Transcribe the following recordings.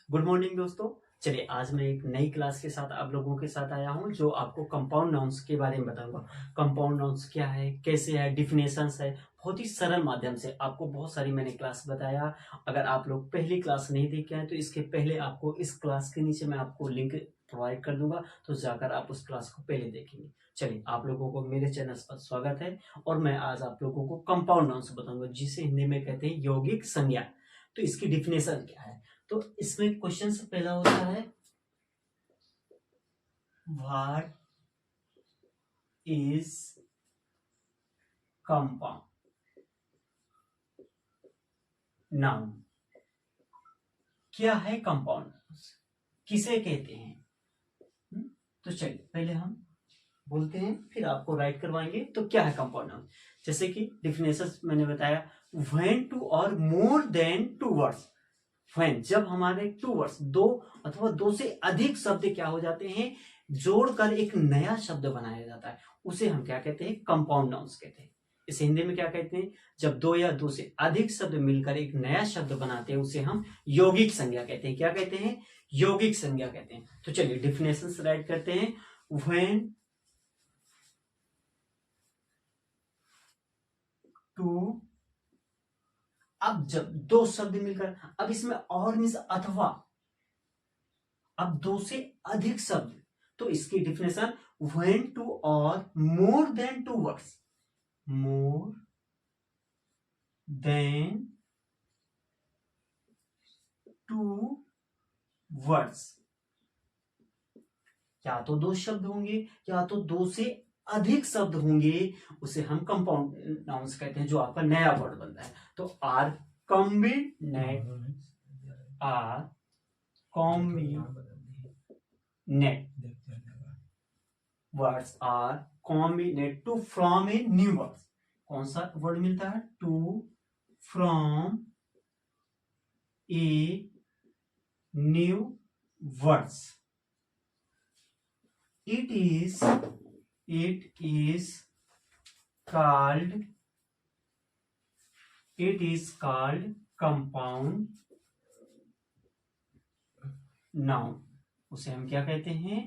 Good morning दोस्तों। चलिए आज मैं एक नई क्लास के साथ आप लोगों के साथ आया हूं जो आपको कंपाउंड नाउन्स के बारे में बताऊंगा। कंपाउंड नाउन्स क्या है, कैसे है, डिफिनेशंस है, बहुत ही सरल माध्यम से आपको बहुत सारी मैंने क्लास बताया। अगर आप लोग पहली क्लास नहीं देखे हैं तो इसके पहले आपको इस क्लास के नीचे मैं आपको लिंक प्रोवाइड कर दूंगा, तो जाकर आप उस क्लास को पहले देखेंगे। चलिए आप लोगों को मेरे चैनल पर स्वागत है और मैं आज आप लोगों को कंपाउंड नाउन्स बताऊंगा जिसे हिंदी में कहते हैं यौगिक संज्ञा। तो इसकी डिफिनेशन क्या है, तो इसमें क्वेश्चन से पहला होता है व्हाट इज कंपाउंड नाउन। क्या है कंपाउंड, किसे कहते हैं। तो चलिए पहले हम बोलते हैं फिर आपको राइट करवाएंगे। तो क्या है कंपाउंड नाउन, जैसे कि डिफिनेशन मैंने बताया, व्हेन टू और more than two words. When जब हमारे टू वर्ड्स दो अथवा दो से अधिक शब्द क्या हो जाते हैं, जोड़कर एक नया शब्द बनाया जाता है, उसे हम क्या कहते हैं, कंपाउंड नाउन्स कहते हैं। इसे हिंदी में क्या कहते हैं, जब दो या दो से अधिक शब्द मिलकर एक नया शब्द बनाते हैं उसे हम यौगिक संज्ञा कहते हैं। क्या कहते हैं, यौगिक संज्ञा कहते हैं। तो चलिए डिफिनेशन राइट करते हैं। व्हेन टू, अब जब दो शब्द मिलकर, अब इसमें और मीन्स अथवा, अब दो से अधिक शब्द, तो इसकी डिफिनेशन व्हेन टू और more than two words, more than two words, या तो दो शब्द होंगे या तो दो से अधिक शब्द होंगे, उसे हम कंपाउंड नाउन्स कहते हैं, जो आपका नया वर्ड बनता है। तो are combinate, are combinate words are combinate to from a new words. कौन सा वर्ड मिलता है, to from a new words. it called it is called compound noun। उसे हम क्या कहते हैं,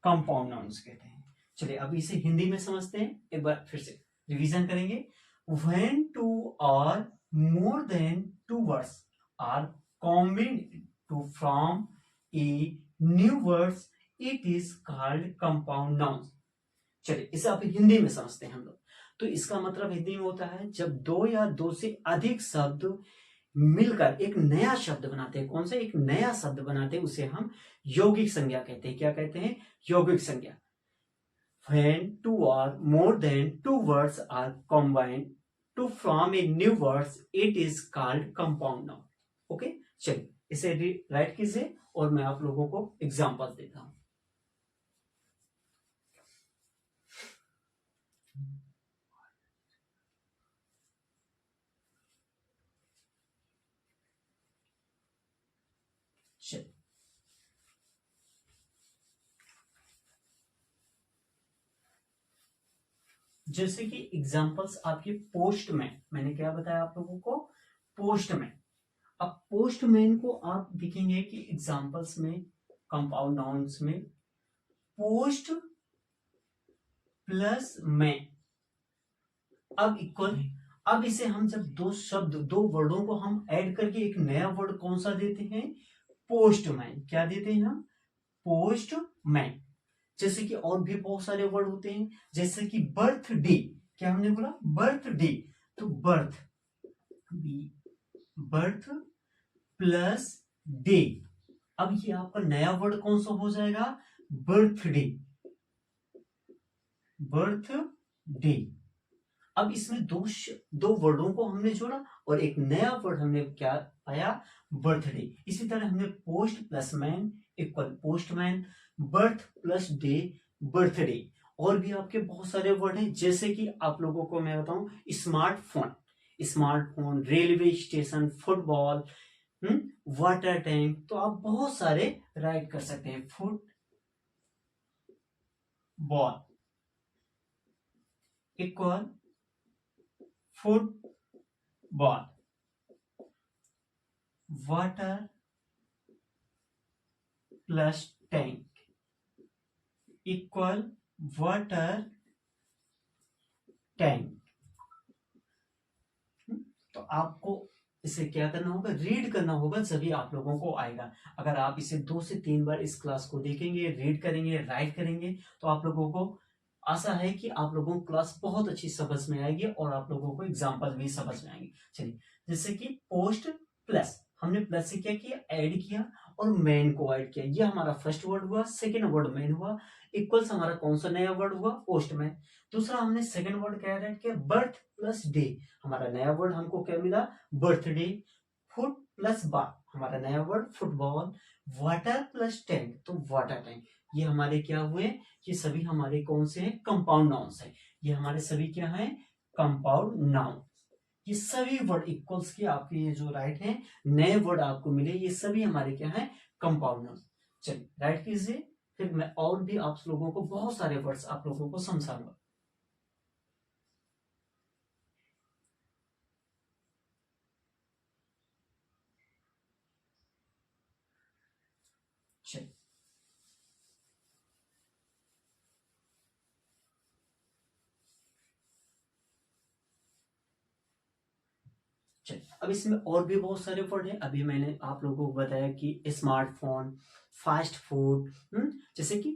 कंपाउंड नाउन्स कहते हैं। चलिए अब इसे हिंदी में समझते हैं, एक बार फिर से रिवीजन करेंगे। व्हेन टू और more than two words are combined to from a new words, it is called compound nouns. चलिए इसे आप हिंदी में समझते हैं हम लोग। तो इसका मतलब हिंदी में होता है, जब दो या दो से अधिक शब्द मिलकर एक नया शब्द बनाते हैं, कौन सा, एक नया शब्द बनाते हैं, उसे हम यौगिक संज्ञा कहते हैं। क्या कहते हैं, यौगिक संज्ञा। When two or more than two words are combined to form a new words, it is called compound noun। Okay, चलिए इसे राइट कीजिए और मैं आप लोगों को एग्जांपल देता हूं। चलिए जैसे कि एग्जांपल्स आपके पोस्टमैन, मैंने क्या बताया आप लोगों को, पोस्टमैन। अब पोस्टमैन को आप देखेंगे कि एग्जांपल्स में, कंपाउंड नाउन्स में, पोस्ट प्लस मैन, अब इक्वल। अब इसे हम जब दो शब्द, दो वर्डों को हम ऐड करके एक नया वर्ड कौन सा देते हैं, पोस्टमैन। क्या देते हैं हम, पोस्टमैन। जैसे कि और भी बहुत सारे वर्ड होते हैं, जैसे कि बर्थडे। क्या हमने बोला, बर्थडे। तो बर्थ, बर्थ प्लस डे, अब ये आपका नया वर्ड कौन सा हो जाएगा, बर्थडे, बर्थडे। अब इसमें दो वर्डों को हमने जोड़ा और एक नया वर्ड हमने क्या पाया, बर्थडे। इसी तरह हमने post plus man equal postman, birth plus day birthday. और भी आपके बहुत सारे वर्ड हैं, जैसे कि आप लोगों को मैं बताऊं, smartphone, smartphone, railway station, football, water tank. तो आप बहुत सारे राइट कर सकते हैं। Football equal football, water plus tank equal water tank. तो आपको इसे क्या करना होगा, रीड करना होगा, सभी आप लोगों को आएगा। अगर आप इसे 2 से 3 बार इस क्लास को देखेंगे, रीड करेंगे, राइट करेंगे, तो आप लोगों को आशा है कि आप लोगों को क्लास बहुत अच्छी समझ में आएगी और आप लोगों को एग्जाम्पल भी समझ में आएंगे। चलिए, जैसे कि पोस्ट प्लस, हमने प्लस से क्या किया, ऐड किया और मैन को ऐड किया। ये हमारा फर्स्ट वर्ड हुआ, सेकेंड वर्ड मैन हुआ, इक्वल्स हमारा कौन सा नया वर्ड हुआ, पोस्टमैन। दूसरा हमने सेकेंड वर्ड क्या ऐड किया, बर्थ प्लस डे, हमारा नया वर्ड हमको क्या मिला, बर्थडे। फुट प्लस बॉल, हमारा नया word football. Water plus tank, तो वाटर टैंक। ये हमारे क्या हुए, ये सभी हमारे कौन से हैं, कंपाउंड नाउन्स हैं। ये हमारे सभी क्या हैं, कंपाउंड नाउन। ये सभी वर्ड इक्वल्स के आपके ये जो राइट हैं, नए वर्ड आपको मिले, ये सभी हमारे क्या हैं, कंपाउंड नाउन। चलिए राइट कीजिए, फिर मैं और भी आप लोगों को बहुत सारे वर्ड्स आप लोगों को समझाऊंगा। चलिए अब इसमें और भी बहुत सारे वर्ड हैं। अभी मैंने आप लोगों को बताया कि स्मार्टफोन, फास्ट फूड, जैसे कि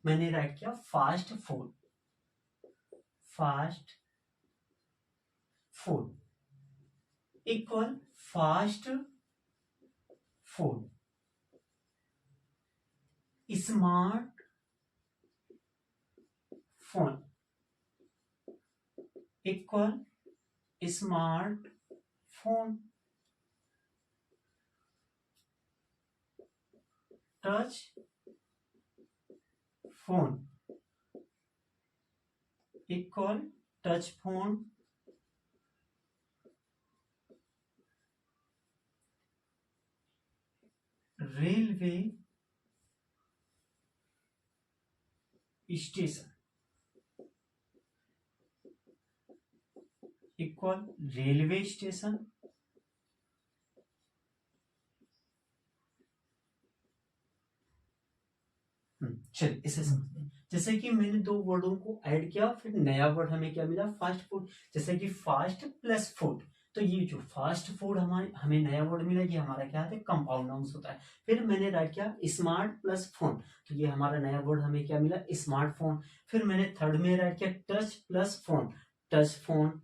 मैंने राइट किया fast food, fast food equal fast food. Smart phone equal smart phone. Touch phone equal touch phone. Railway station equal railway station. चलिए इसे समझते हैं। जैसे कि मैंने दो वर्डों को ऐड किया, फिर नया वर्ड हमें क्या मिला, फास्ट फूड। जैसे कि फास्ट प्लस फूड, तो ये जो फास्ट फूड हमारे हमें नया वर्ड मिला, ये हमारा क्या है, कंपाउंड नाउन्स होता है। फिर मैंने राइट किया स्मार्ट प्लस फोन, तो ये हमारा नया वर्ड हमें क्या मिला, स्मार्टफोन। फिर मैंने थर्ड में राइट किया touch plus phone, touch phone.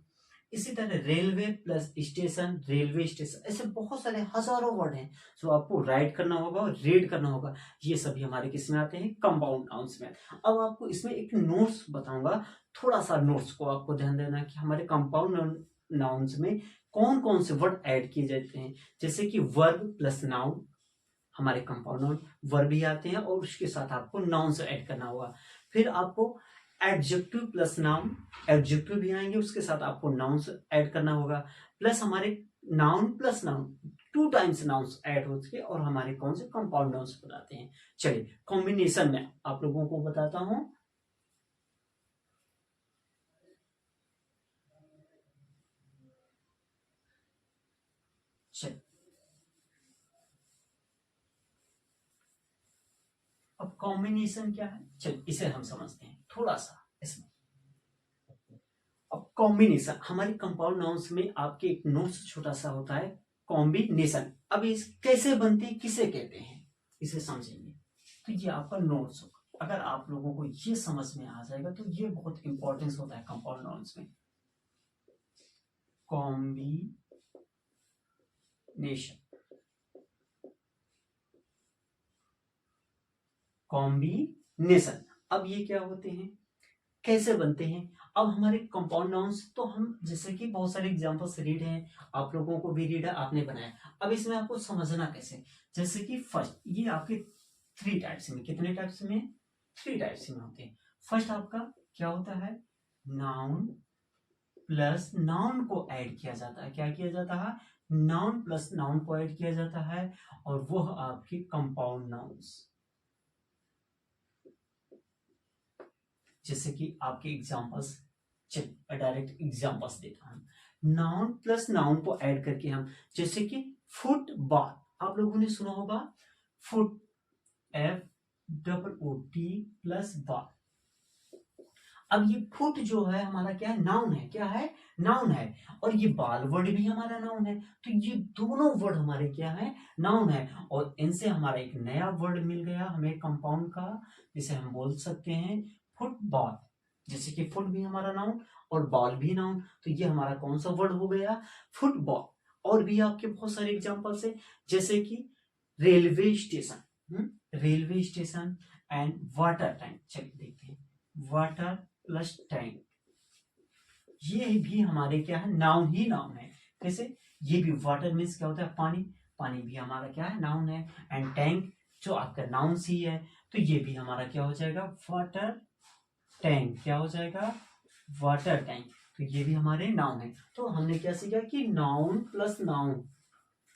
इसी तरह railway plus station, railway station. ऐसे बहुत सारे हजारों वर्ड हैं जो आपको राइट करना होगा और रीड करना होगा। ये सभी हमारे किस में आते हैं, कंपाउंड नाउन्स में। अब आपको इसमें एक नोट्स बताऊंगा, थोड़ा सा नोट्स को आपको ध्यान देना कि हमारे कंपाउंड नाउन्स में कौन कौन से वर्ड ऐड किए जाते हैं। जैसे कि वर्ब प्लस नाउन, हमारे कंपाउंड नाउन वर्ब भी आते हैं और उसके साथ आपको नाउन से ऐड करना होगा। फिर आपको एडजेक्टिव प्लस नाउन, एडजेक्टिव भी आएंगे, उसके साथ आपको नाउन्स ऐड करना होगा। प्लस हमारे noun plus noun, 2 times nouns add होते हैं और हमारे कौन से कंपाउंड नाउन्स बनाते हैं। चलिए कॉम्बिनेशन में आप लोगों को बताता हूं। चलिए अब कॉम्बिनेशन क्या है, चलिए इसे हम समझते हैं थोड़ा सा इसमें। अब कॉम्बिनेशन हमारी कंपाउंड नाउन्स में आपके एक नोट्स छोटा सा होता है, कॉम्बिनेशन। अब इस कैसे बनती है, किसे कहते हैं, इसे समझेंगे। तो ये आपका नोट्स होगा। अगर आप लोगों को ये समझ में आ जाएगा तो ये बहुत इंपॉर्टेंस होता है कंपाउंड नाउन्स में। Combination, combination. अब ये क्या होते हैं, कैसे बनते हैं। अब हमारे कंपाउंड नाउन्स, तो हम जैसे कि बहुत सारे एग्जांपल्स रीड हैं, आप लोगों को भी रीड है, आपने बनाया। अब इसमें आपको समझना कैसे, जैसे कि फर्स्ट ये आपके 3 टाइप्स में, कितने टाइप्स में, 3 टाइप्स में होते हैं। फर्स्ट आपका क्या होता है, नाउन प्लस नाउन को ऐड किया जाता है। क्या किया जाता है, नाउन प्लस नाउन को ऐड किया जाता है, और वह आपके कंपाउंड नाउन्स। जैसे कि आपके एग्जांपल्स, डायरेक्ट एग्जांपल्स देता हूं। नाउन प्लस नाउन को ऐड करके हम, जैसे कि फुटबॉल, आप लोगों ने सुना होगा, फुट FOOT प्लस बाल। अब ये फुट जो है हमारा क्या है, नाउन है, क्या है, नाउन है, और ये बाल वर्ड भी हमारा नाउन है, तो ये दोनों वर्ड हमारे क्या है, नाउन है, और इनसे हमारा एक नया वर्ड मिल गया हमें कंपाउंड का, जिसे हम बोल सकते हैं फुटबॉल। जैसे कि फुट भी हमारा नाउन और बॉल भी नाउन, तो ये हमारा कौन सा वर्ड हो गया, फुटबॉल। और भी आपके बहुत सारे एग्जांपल्स है, जैसे कि railway station, railway station and water tank. चलिए देखते हैं, वाटर प्लस टैंक, ये भी हमारे क्या है, नाउन ही नाउन है। कैसे, ये भी वाटर मीन्स क्या होता है, पानी, पानी भी हमारा क्या है, नाउन है, एंड टैंक जो आपका नाउन सी है, तो ये भी हमारा क्या हो जाएगा, वाटर टैंक, क्या हो जाएगा, वाटर टैंक, तो ये भी हमारे नाउन है। तो हमने क्या सीखा कि नाउन प्लस नाउन,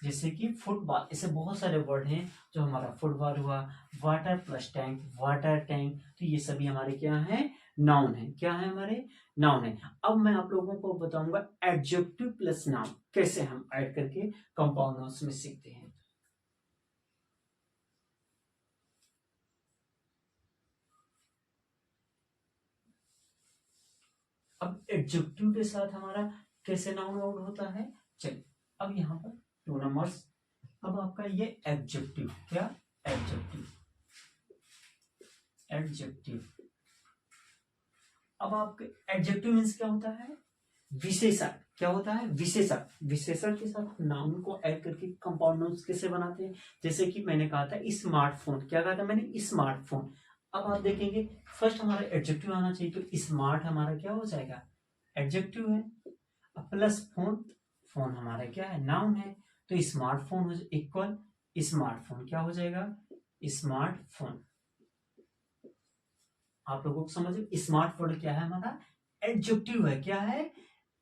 जैसे कि फुटबॉल, ऐसे बहुत सारे वर्ड हैं, जो हमारा फुटबॉल हुआ, water plus tank, water tank, तो ये सभी हमारे क्या हैं, नाउन है, क्या है, हमारे नाउन है। अब मैं आप लोगों को बताऊंगा एडजेक्टिव प्लस नाउन कैसे हम ऐड करके कंपाउंड नाउन्स में सीखते हैं। अब एडजेक्टिव के साथ हमारा कैसे नाउन ऐड होता है, चलिए अब यहाँ पर 2 नंबर्स। अब आपका ये एडजेक्टिव, क्या, एडजेक्टिव, एडजेक्टिव। अब आपके एडजेक्टिव मीन्स क्या होता है, विशेषण, क्या होता है, विशेषण, विशेषण के साथ नाउन को ऐड करके कंपाउंड नाउन्स कैसे बनाते हैं। जैसे कि मैंने कहा था स्मार्टफोन, क्या कहा था मैंने, स्मार्टफोन। अब आप देखेंगे फर्स्ट हमारा एडजेक्टिव आना चाहिए, तो स्मार्ट हमारा क्या हो जाएगा, एडजेक्टिव है, प्लस फोन, फोन हमारा क्या है, नाउन है, तो स्मार्टफोन इक्वल स्मार्टफोन, क्या हो जाएगा, स्मार्टफोन। आप लोगों को समझ, स्मार्ट वर्ड क्या है हमारा, एडजेक्टिव है, क्या है,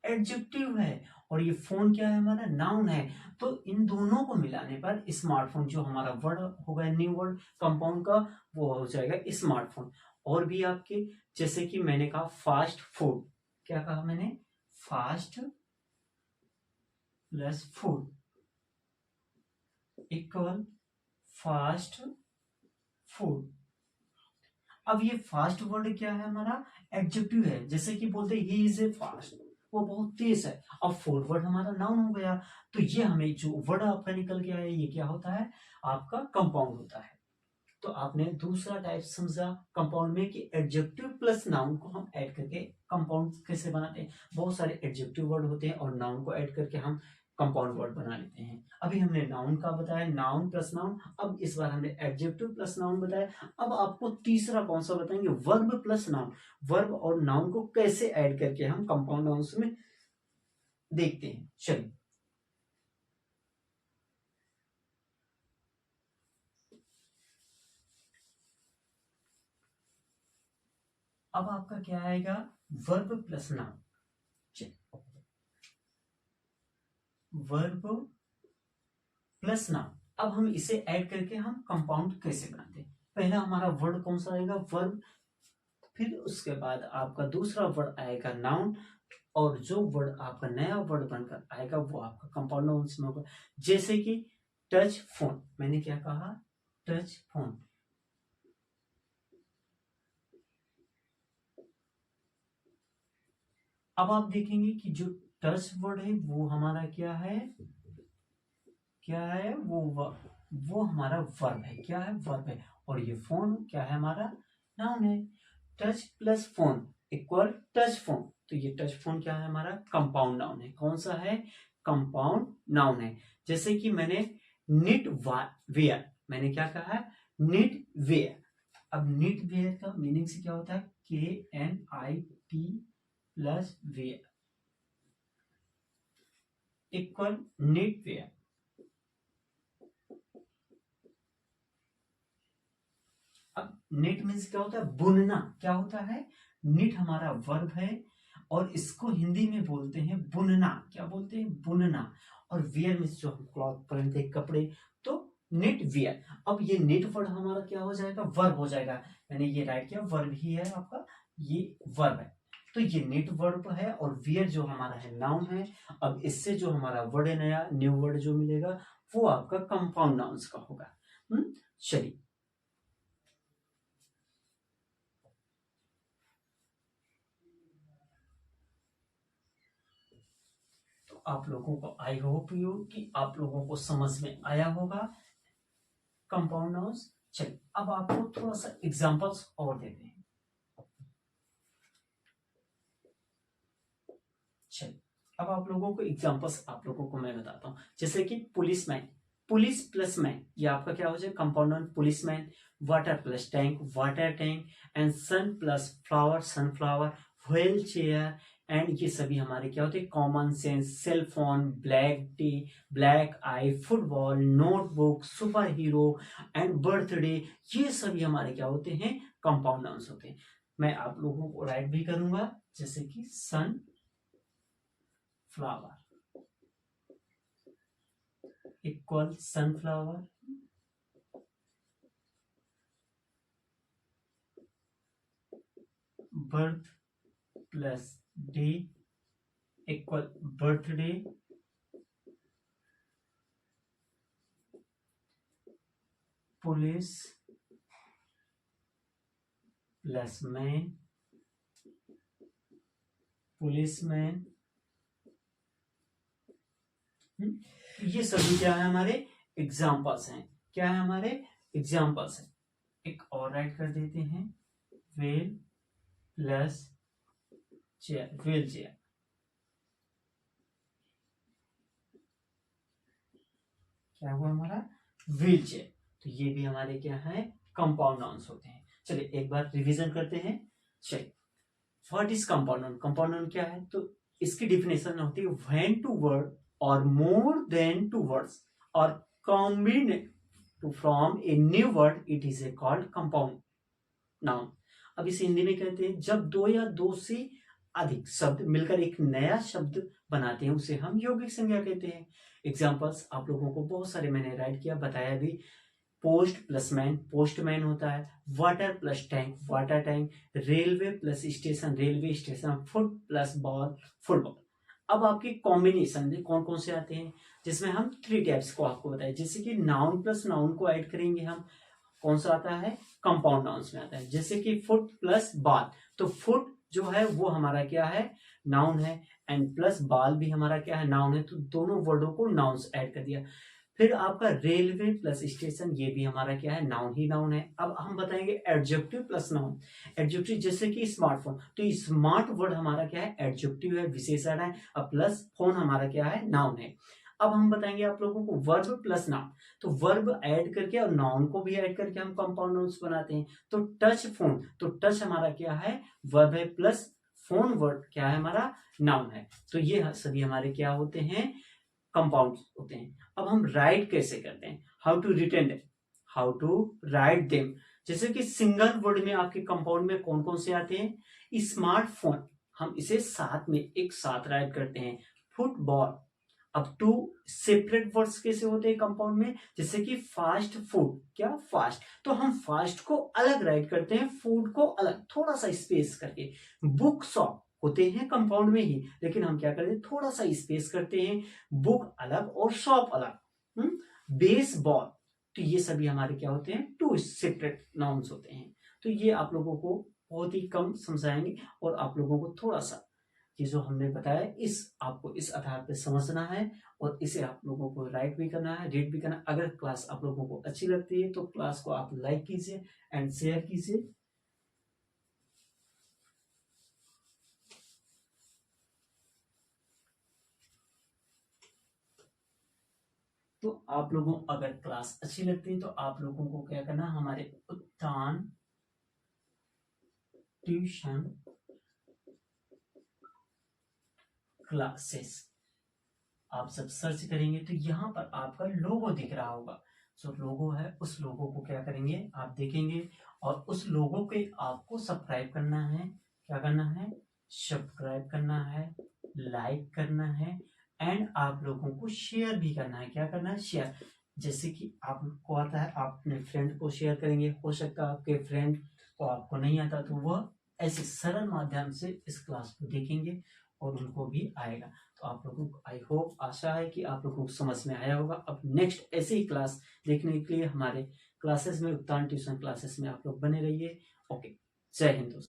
एडजेक्टिव है, और ये फोन क्या है हमारा, नाउन है। तो इन दोनों को मिलाने पर स्मार्टफोन जो हमारा वर्ड होगा, न्यू वर्ड कंपाउंड का, वो हो जाएगा स्मार्टफोन। और भी आपके, जैसे कि मैंने कहा फास्ट फूड, क्या कहा मैंने, fast plus food equal fast food. अब ये फास्ट वर्ड क्या है हमारा, एडजेक्टिव है, जैसे कि बोलते ही इज ए फास्ट, वो बहुत तेज है। अब फूड वर्ड हमारा नाउन हो गया, तो ये हमें जो वर्ड आपका निकल के आया, ये क्या होता है, आपका कंपाउंड होता है। तो आपने दूसरा टाइप समझा कंपाउंड में कि एडजेक्टिव प्लस नाउन को हम ऐड करके कंपाउंड कैसे बनाते हैं। बहुत सारे एडजेक्टिव वर्ड होते हैं और नाउन को ऐड करके हम कंपाउंड वर्ड बना लेते हैं। अभी हमने नाउन का बताया, नाउन प्लस नाउन, अब इस बार हमने एडजेक्टिव प्लस नाउन बताया। अब आपको तीसरा कौन सा बताएंगे, वर्ब प्लस नाउन, वर्ब और नाउन को कैसे ऐड करके हम कंपाउंड नाउन्स में देखते हैं। चलिए अब आपका क्या आएगा, verb plus noun, verb plus noun. अब हम इसे ऐड करके हम कंपाउंड कैसे बनाते हैं। पहला हमारा वर्ड कौन सा आएगा, वर्ब, फिर उसके बाद आपका दूसरा वर्ड आएगा नाउन, और जो वर्ड आपका नया वर्ड बनकर आएगा वो आपका कंपाउंड नाउन में होगा। जैसे कि टच फोन, मैंने क्या कहा, टच फोन। अब आप देखेंगे कि जो टच वर्ड है वो हमारा क्या है, क्या है, वो हमारा वर्ब है, क्या है, वर्ब है, और ये फोन क्या है हमारा, नाउन है। Touch plus phone equal touch phone, तो ये टच फोन क्या है हमारा, कंपाउंड नाउन है। कौन सा है, कंपाउंड नाउन है। जैसे कि मैंने निट वेयर, मैंने क्या कहा है, निट वेयर। अब निट वेयर का मीनिंग से क्या होता है, KNIT plus wear equal knit wear. अब निट मीन्स क्या होता है, बुनना, क्या होता है, निट हमारा वर्ब है, और इसको हिंदी में बोलते हैं बुनना, क्या बोलते हैं, बुनना। और वियर मीन्स जो हम क्लॉथ पहनते हैं, कपड़े, तो निट वियर। अब ये निट वर्ड हमारा क्या हो जाएगा, वर्ब हो जाएगा। मैंने ये राइट किया, वर्ब ही है आपका, ये वर्ब है। तो ये निट वर्ब है, और वियर जो हमारा है नाउन है। अब इससे जो हमारा वर्ड है नया, न्यू वर्ड जो मिलेगा, वो आपका कंपाउंड नाउन्स का होगा। चलिए आप लोगों को आई होप यू कि आप लोगों को समझ में आया होगा कंपाउंड नाउन्स। चलिए अब आपको थोड़ा सा एग्जांपल्स और देते हैं। चलिए अब आप लोगों को एग्जांपल्स आप लोगों को मैं बताता हूं, जैसे कि पुलिसमैन, पुलिस प्लस मैन, ये आपका क्या हो जाए compound noun policeman. Water plus tank, water tank. And sun plus flower, sunflower. Wheel chair. And ये सभी हमारे क्या होते हैं common sense, cell phone, black tea, black eye, football, notebook, super hero and birthday, ये सभी हमारे क्या होते हैं कंपाउंड नाउन्स होते हैं। मैं आप लोगों को राइट भी करूंगा, जैसे कि sun flower equal sunflower, birth plus day equal birthday, police plus man, policeman. ये सभी क्या है हमारे एग्जाम्पल्स हैं, क्या है हमारे एग्जाम्पल्स हैं। एक और राइट कर देते हैं, wheel plus chair, wheel chair. क्या हुआ हमारा व्हील चेयर। तो ये भी हमारे क्या है कंपाउंड नाउन्स होते हैं। चलिए एक बार रिवीजन करते हैं। चलिए what is compound noun, compound noun क्या है, तो इसकी डिफिनेशन होती है when two word or more than two words or combine to from a new word, it is a called compound noun. अब इसे हिंदी में कहते हैं जब दो या दो से अधिक शब्द मिलकर एक नया शब्द बनाते हैं, उसे हम यौगिक संज्ञा कहते हैं। एग्जाम्पल्स आप लोगों को बहुत सारे मैंने राइट किया, बताया भी। पोस्ट प्लस मैन, पोस्टमैन होता है। Water plus tank, water tank. Railway plus station, railway station. Foot plus ball, football. अब आपके कॉम्बिनेशन में कौन कौन से आते हैं, जिसमें हम 3 टाइप्स को आपको बताया, जैसे कि नाउन प्लस नाउन को ऐड करेंगे हम, कौन सा आता है कंपाउंड नाउन्स में आता है। जैसे कि फुट प्लस बॉल, तो फुट जो है वो हमारा क्या है नाउन है, एंड प्लस बॉल भी हमारा क्या है नाउन है, तो दोनों वर्डों को नाउन्स ऐड कर दिया। फिर आपका रेलवे प्लस स्टेशन, ये भी हमारा क्या है नाउन ही नाउन है। अब हम बताएंगे एडजेक्टिव प्लस नाउन। एडजेक्टिव जैसे कि स्मार्टफोन, तो स्मार्ट वर्ड हमारा क्या है एडजेक्टिव है, विशेषण है। अब प्लस फोन हमारा क्या है नाउन है। अब हम बताएंगे आप लोगों को वर्ब प्लस नाउन, तो वर्ब ऐड करके और नाउन को भी ऐड करके हम कंपाउंड नाउन्स बनाते हैं। तो टच फोन, तो टच हमारा क्या है वर्ब है, प्लस फोन वर्ड क्या है हमारा नाउन है। तो ये सभी हमारे क्या होते हैं कंपाउंड होते हैं। अब हम राइट कैसे करते हैं, how to written them, how to write them. जैसे कि सिंगल वर्ड में आपके कंपाउंड में कौन कौन से आते हैं, स्मार्टफोन, हम इसे साथ में एक साथ राइट करते हैं। फुटबॉल, अब 2 सेपरेट वर्ड्स कैसे होते हैं कंपाउंड में, जैसे कि फास्ट फूड, क्या फास्ट, तो हम फास्ट को अलग राइट करते हैं, फूड को अलग, थोड़ा सा स्पेस करके। बुक शॉप होते हैं कंपाउंड में ही, लेकिन हम क्या करते हैं थोड़ा सा स्पेस करते हैं, बुक अलग और शॉप अलग। बेसबॉल, तो ये सभी हमारे क्या होते हैं 2 सेपरेट नाउन्स होते हैं। तो ये आप लोगों को बहुत ही कम समझाएंगे, और आप लोगों को थोड़ा सा ये जो हमने बताया इस आपको इस आधार पे समझना है, और इसे आप लोगों को राइट भी करना है, रीड भी करना है। अगर क्लास आप लोगों को अच्छी लगती है तो क्लास को आप लाइक कीजिए एंड शेयर कीजिए। तो आप लोगों अगर क्लास अच्छी लगती है तो आप लोगों को क्या करना, हमारे उत्थान ट्यूशन क्लासेस आप सब सर्च करेंगे तो यहाँ पर आपका लोगो दिख रहा होगा। जो लोगो है उस लोगो को क्या करेंगे आप देखेंगे, और उस लोगो पे आपको सब्सक्राइब करना है। क्या करना है सब्सक्राइब करना है, लाइक करना है, एंड आप लोगों को शेयर भी करना है। क्या करना है शेयर, जैसे कि आपको आता है आप अपने फ्रेंड को शेयर करेंगे, हो सकता है आपके फ्रेंड को आपको नहीं आता तो वह ऐसे सरल माध्यम से इस क्लास को देखेंगे और उनको भी आएगा। तो आप लोगों को आई होप आशा है कि आप लोगों को समझ में आया होगा। अब नेक्स्ट ऐसे ही क्लास देखने के लिए हमारे क्लासेस में उत्तान ट्यूशन क्लासेस में आप लोग बने रहिए। ओके, जय हिंद दोस्तों।